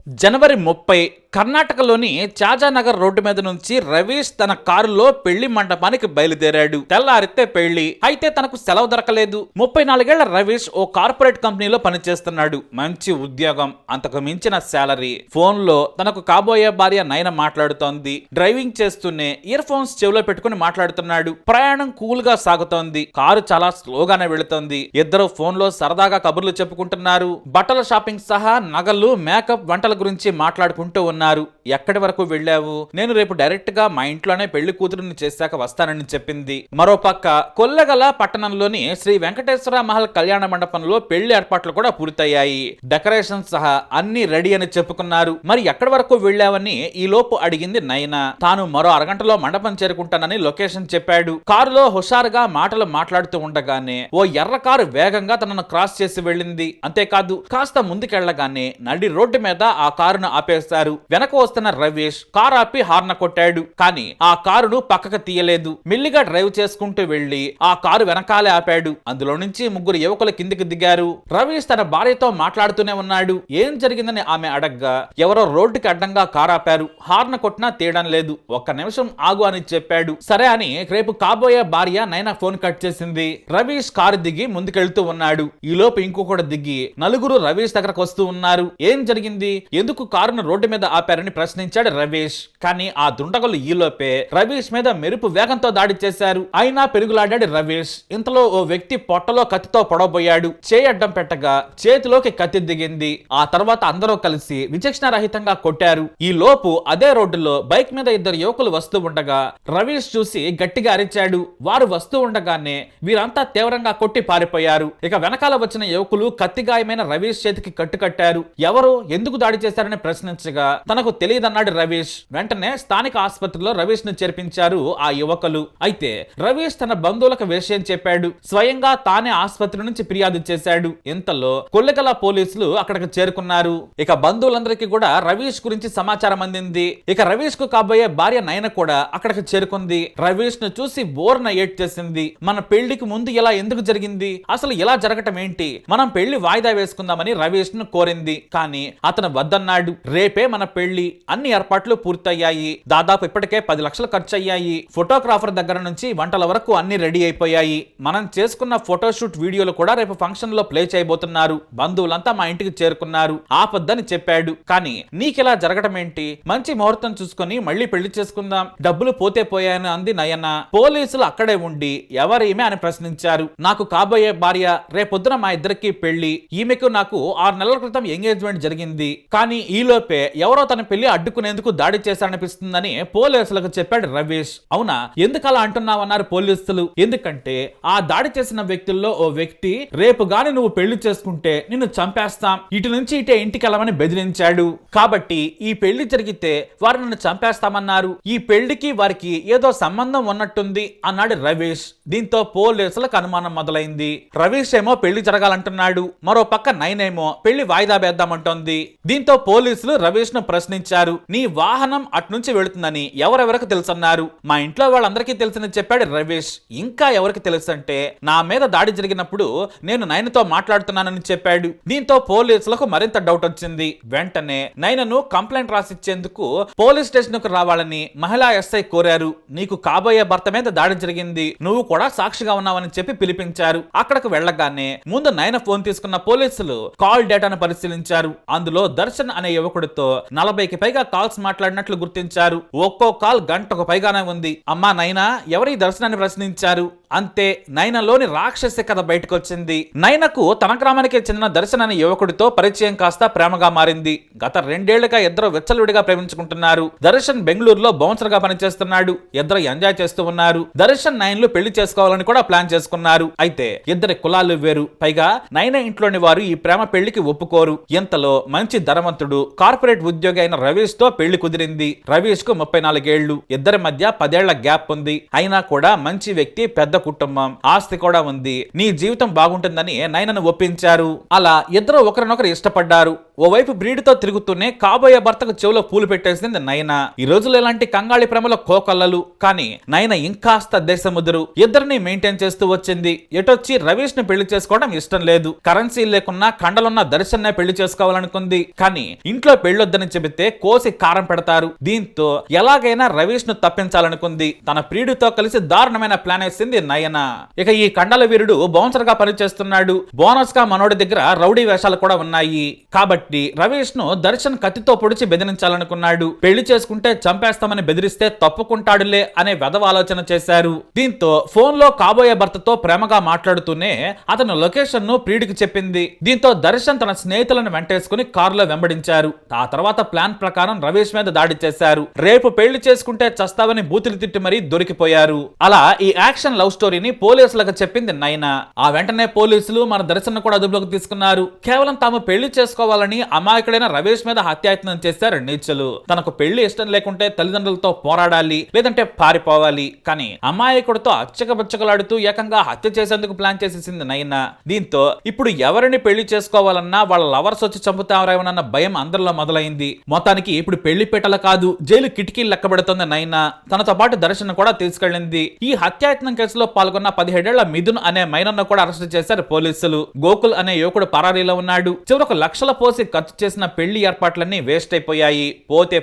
జనవరి 30 కర్ణాటకలోని చాజానగర్ రోడ్డు మీద నుంచి రవీష్ తన కారులో పెళ్లి మండపానికి బయలుదేరాడు. తెల్లారితే పెళ్లి అయితే తనకు సెలవు దొరకలేదు. 34 ఏళ్ల రవీష్ ఓ కార్పొరేట్ కంపెనీలో పనిచేస్తున్నాడు. మంచి ఉద్యోగం, అంతకు మించిన శాలరీ. ఫోన్ లో తనకు కాబోయే భార్య నయన మాట్లాడుతోంది. డ్రైవింగ్ చేస్తూనే ఇయర్ ఫోన్స్ చెవిలో పెట్టుకుని మాట్లాడుతున్నాడు. ప్రయాణం కూల్ గా సాగుతోంది. కారు చాలా స్లోగానే వెళుతోంది. ఇద్దరు ఫోన్ లో సరదాగా కబుర్లు చెప్పుకుంటున్నారు. బట్టల షాపింగ్ సహా నగలు, మేకప్, వంటల గురించి మాట్లాడుకుంటూ ఉన్నారు. ఎక్కడి వరకు వెళ్ళావు? నేను రేపు డైరెక్ట్ గా మా ఇంట్లోనే పెళ్లి కూతురుని చేశాక వస్తానని చెప్పింది. మరోపక్క కొల్లగల పట్టణంలోని శ్రీ వెంకటేశ్వర మహల్ కళ్యాణ మండపంలో పెళ్లి ఏర్పాట్లు కూడా పూర్తయ్యాయి. డెకరేషన్ సహా అన్ని రెడీ అని చెప్పుకున్నారు. మరి ఎక్కడి వరకు వెళ్ళావని ఈ లోపు అడిగింది నయన. తాను మరో అరగంటలో మండపం చేరుకుంటానని లొకేషన్ చెప్పాడు. కారులో హుషారుగా మాటలు మాట్లాడుతూ ఉండగానే ఓ ఎర్ర కారు వేగంగా తనను క్రాస్ చేసి వెళ్ళింది. అంతేకాదు, కాస్త ముందుకెళ్లగానే నడి రోడ్డు మీద ఆ కారును ఆపేశారు. వెనక వస్తున్న రవీష్ కారు ఆపి హార్న్ కొట్టాడు. కానీ ఆ కారును పక్కకు తీయలేదు. మెల్లిగా డ్రైవ్ చేసుకుంటూ వెళ్లి ఆ కారు వెనకాలే ఆపాడు. అందులో నుంచి ముగ్గురు యువకులు కిందికి దిగారు. రవీష్ తన భార్యతో మాట్లాడుతూనే ఉన్నాడు. ఏం జరిగిందని ఆమె అడగ్గా ఎవరో రోడ్డుకి అడ్డంగా కారు ఆపారు. హార్న్ కొట్టినా తీయడం లేదు. ఒక్క నిమిషం ఆగు అని చెప్పాడు. సరే అని రేపు కాబోయే భార్య నైనా ఫోన్ కట్ చేసింది. రవీష్ కారు దిగి ముందుకెళ్తూ ఉన్నాడు. ఈ లోపు ఇంకొకటి దిగి నలుగురు రవీష్ దగ్గరకు వస్తూ ఉన్నారు. ఏం జరిగింది? ఎందుకు కారును రోడ్డు మీద ఆపారని ప్రశ్నించాడు రవీష్. కానీ ఆ దుండగులు ఈలోపే రవీష్ మీద మెరుపు వేగంతో దాడి చేశారు. అయినా పెరుగులాడాడు రవీష్. ఇంతలో ఓ వ్యక్తి పొట్టలో కత్తితో పొడవబోయాడు. చేయి అడ్డం పెట్టగా చేతిలోకి కత్తి దిగింది. ఆ తర్వాత అందరూ కలిసి విచక్షణ రహితంగా కొట్టారు. ఈ లోపు అదే రోడ్డులో బైక్ మీద ఇద్దరు యువకులు వస్తూ ఉండగా రవీష్ చూసి గట్టిగా అరిచాడు. వారు వస్తూ ఉండగానే వీరంతా తీవ్రంగా కొట్టి పారిపోయారు. ఇక వెనకాల వచ్చిన యువకులు కత్తిగాయమైన రవీష్ చేతికి కట్టుకట్టారు. ఎవరు ఎందుకు దాడి చేశారని ప్రశ్నించగా తనకు తెలియదన్నాడు రవీష్. వెంటనే స్థానిక ఆసుపత్రిలో రవీష్ ను చేర్పించారు ఆ యువకులు. అయితే రవీష్ తన బంధువులకు విషయం చెప్పాడు. స్వయంగా తానే ఆసుపత్రి నుంచి ఫిర్యాదు చేశాడు. ఇంతలో కొల్లికల పోలీసులు అక్కడికి చేరుకున్నారు. ఇక బంధువులందరికీ కూడా రవీష్ గురించి సమాచారం అందింది. ఇక రవీష్ కు కాబోయే భార్య నయన కూడా అక్కడికి చేరుకుంది. రవీష్ ను చూసి బోర్న ఏడ్చేసింది. మన పెళ్లికి ముందు ఇలా ఎందుకు జరిగింది? అసలు ఇలా జరగటం ఏంటి? మనం పెళ్లి వాయిదా వేసుకుందామని రవీష్ ను కోరింది. కానీ అతను వద్దన్నాడు. రేపే మన పెళ్లి, అన్ని ఏర్పాట్లు పూర్తయ్యాయి. దాదాపు ఇప్పటికే 10 లక్షలు ఖర్చు అయ్యాయి. ఫోటోగ్రాఫర్ దగ్గర నుంచి వంటల వరకు అన్ని రెడీ అయిపోయాయి. మనం చేసుకున్న ఫోటోషూట్ వీడియోలు కూడా రేపు ఫంక్షన్ లో ప్లే చేయబోతున్నారు. బంధువులంతా మా ఇంటికి చేరుకున్నారు. ఆపొద్దని చెప్పాడు. కానీ నీకెలా జరగడం ఏంటి? మంచి ముహూర్తం చూసుకుని మళ్ళీ పెళ్లి చేసుకుందాం, డబ్బులు పోతే పోయాయని అంది నయన. పోలీసులు అక్కడే ఉండి ఎవరేమే అని ప్రశ్నించారు. నాకు కాబోయే భార్య, రేపొద్దున మా ఇద్దరికి పెళ్లి. ఈమెకు నాకు 6 నెలల క్రితం ఎంగేజ్మెంట్ జరిగింది. కానీ ఈలోపే ఎవరో తన పెళ్లి అడ్డుకునేందుకు దాడి చేశారనిపిస్తుందని పోలీసులకు చెప్పాడు రవీష్. అవునా, ఎందుకు అలా అంటున్నావన్నారు పోలీసులు. ఎందుకంటే ఆ దాడి చేసిన వ్యక్తుల్లో ఓ వ్యక్తి రేపు గాని నువ్వు పెళ్లి చేసుకుంటే నిన్ను చంపేస్తాం, ఇటు నుంచి ఇటే ఇంటికి వెళ్ళమని బెదిరించాడు. కాబట్టి ఈ పెళ్లి జరిగితే వారు నన్ను చంపేస్తామన్నారు. ఈ పెళ్లికి వారికి ఏదో సంబంధం ఉన్నట్టుంది అన్నాడు రవీష్. దీంతో పోలీసులకు అనుమానం మొదలైంది. రవీష్ ఏమో పెళ్లి జరగాలంటున్నాడు. మరో పక్క నైనేమో పెళ్లి వాయిదా వేద్దామంటోంది. దీంతో పోలీసులు రవీష్ ను ప్రశ్నించారు. నీ వాహనం అట్నుంచి వెళుతుందని ఎవరెవరికి తెలుసన్నారు. మా ఇంట్లో వాళ్ళందరికీ తెలుసని చెప్పాడు రవీష్. ఇంకా ఎవరికి తెలుసంటే నా మీద దాడి జరిగినప్పుడు నేను నయనతో మాట్లాడుతున్నానని చెప్పాడు. దీంతో పోలీసులకు మరింత డౌట్ వచ్చింది. వెంటనే నయనను కంప్లైంట్ రాసిచ్చేందుకు పోలీస్ స్టేషన్ కు రావాలని మహిళా ఎస్ఐ కోరారు. నీకు కాబోయే భర్త మీద దాడి జరిగింది, నువ్వు కూడా సాక్షిగా ఉన్నావని చెప్పి పిలిపించారు. అక్కడకు వెళ్లగానే ముందు నయన ఫోన్ తీసుకున్న పోలీసులు కాల్ డేటాను పరిశీలించారు. అందులో దర్శన్ అనే యువకుడితో 40కి పైగా కాల్స్ మాట్లాడినట్లు గుర్తించారు. ఒక్కో కాల్ గంటకు పైగానే ఉంది. అమ్మా నైనా, ఎవరి దర్శనాన్ని ప్రశ్నించారు. అంతే, నయనలోని రాక్షసి కథ బయటకు వచ్చింది. నయనకు తన గ్రామానికి చెందిన దర్శన్ అనే యువకుడితో పరిచయం కాస్త ప్రేమగా మారింది. గత 2 ఏళ్లుగా ఇద్దరు వెచ్చలుడిగా ప్రేమించుకుంటున్నారు. దర్శన్ బెంగళూరులో బౌన్సర్ గా పనిచేస్తున్నాడు. ఇద్దరు ఎంజాయ్ చేస్తూ ఉన్నారు. దర్శన్ నయన్లు పెళ్లి చేసుకోవాలని కూడా ప్లాన్ చేసుకున్నారు. అయితే ఇద్దరి కులాలు వేరు. పైగా నయన ఇంట్లోని వారు ఈ ప్రేమ పెళ్లికి ఒప్పుకోరు. ఇంతలో మంచి ధనవంతుడు కార్పొరేట్ ఉద్యోగి అయిన రవీష్ తో పెళ్లి కుదిరింది. రవీష్ కు 34 ఏళ్లు. ఇద్దరి మధ్య 10 ఏళ్ల గ్యాప్ ఉంది. అయినా కూడా మంచి వ్యక్తి, పెద్ద కుటుంబం, ఆస్తి కూడా ఉంది, నీ జీవితం బాగుంటుందని నయనను ఒప్పించారు. అలా ఇద్దరు ఒకరినొకరు ఇష్టపడ్డారు. ఓవైపు బ్రీడ్తో తిరుగుతూనే కాబోయే భర్తకు చెవిలో పూలు పెట్టేసింది నయన. ఈ రోజుల్లో ఇలాంటి కంగాళి ప్రేమలో కోకల్లలు, కానీ నయన ఇంకాస్త దేశముదురు ఇద్దరిని మెయింటైన్ చేస్తూ వచ్చింది. ఎటొచ్చి రవీష్ ని పెళ్లి చేసుకోవడం ఇష్టం లేదు. కరెన్సీ లేకున్నా కండలున్న దర్శన్నే పెళ్లి చేసుకోవాలనుకుంది. కానీ ఇంట్లో పెళ్లొద్దని చెబితే కోసి కారం పెడతారు. దీంతో ఎలాగైనా రవీష్ ను తప్పించాలనుకుంది. తన ప్రియుడితో కలిసి దారుణమైన ప్లాన్ వేసింది నయన. ఇక ఈ కండల వీరుడు బౌన్సర్ గా పనిచేస్తున్నాడు. బోనస్ గా మనోడి దగ్గర రౌడీ వేషాలు కూడా ఉన్నాయి. కాబట్టి రవీష్ ను దర్శన్ కత్తితో పొడిచి బెదిరించాలనుకున్నాడు. పెళ్లి చేసుకుంటే చంపేస్తామని బెదిరిస్తే తప్పుకుంటాడులే అనే వెధవ ఆలోచన చేశారు. దీంతో ఫోన్ లో కాబోయే భర్తతో ప్రేమగా మాట్లాడుతూనే అతను లొకేషన్ ను ప్రియుడికి చెప్పింది. దీంతో దర్శన్ తన స్నేహితులను వెంటేసుకుని కారులో వెంబడించారు. ఆ తర్వాత ప్లాన్ ప్రకారం రవీష్ మీద దాడి చేశారు. రేపు పెళ్లి చేసుకుంటే చస్తావని బూతులు తిట్టి మరీ దొరికిపోయారు. అలా ఈ యాక్షన్ లవ్ స్టోరీని పోలీసులకు చెప్పింది నయన. ఆ వెంటనే పోలీసులు మన దర్శన్ కూడా అదుపులోకి తీసుకున్నారు. కేవలం తాము పెళ్లి చేసుకోవాలని అమాయకుడైన రవీష్ మీద హత్యాయత్నం చేశారు నీచులు. తనకు పెళ్లి ఇష్టం లేకుంటే తల్లిదండ్రులతో పోరాడాలి, లేదంటే పారిపోవాలి. కానీ అమాయకుడితో అచ్చకబచ్చకలాడుతూ ఏకంగా హత్య చేసేందుకు ప్లాన్ చేసేసింది నయన. దీంతో ఇప్పుడు ఎవరిని పెళ్లి చేసుకోవాలన్నా వాళ్ళ లవర్స్ వచ్చి చంపుతారేమోనన్న భయం అందరిలో మొదలైంది. మొత్తానికి ఇప్పుడు పెళ్లి పీటల కాదు, జైలు కిటికీలు లెక్కబెడుతోంది నయన. తనతో పాటు దర్శన్ కూడా తీసుకెళ్లింది. ఈ హత్యాయత్నం కేసులో పాల్గొన్న 17 ఏళ్ల మిథున్ అనే మైనర్ను కూడా అరెస్ట్ చేశారు పోలీసులు. గోకుల్ అనే యువకుడు పరారీలో ఉన్నాడు. చివరకు లక్షల పోసి ఖర్చు చేసిన పెళ్లి ఏర్పాట్లన్నీ వేస్ట్ అయిపోయాయి.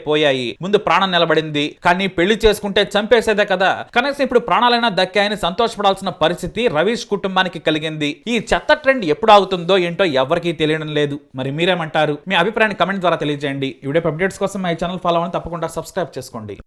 పోయాయి. ముందు ప్రాణం నిలబడింది. కానీ పెళ్లి చేసుకుంటే చంపేసేదే కదా, కనీసం ఇప్పుడు ప్రాణాలైనా దక్కాయని సంతోషపడాల్సిన పరిస్థితి రవీష్ కుటుంబానికి కలిగింది. ఈ చెత్త ట్రెండ్ ఎప్పుడు ఆగుతుందో ఏంటో ఎవరికీ తెలియడం లేదు. మరి మీరేమంటారు? మీ అభిప్రాయాన్ని కమెంట్ ద్వారా తెలియజేయండి. ఈ వీడియో అప్డేట్స్ కోసం మా ఛానల్ ఫాలో అవ్వండి, తప్పకుండా సబ్స్క్రైబ్ చేసుకోండి.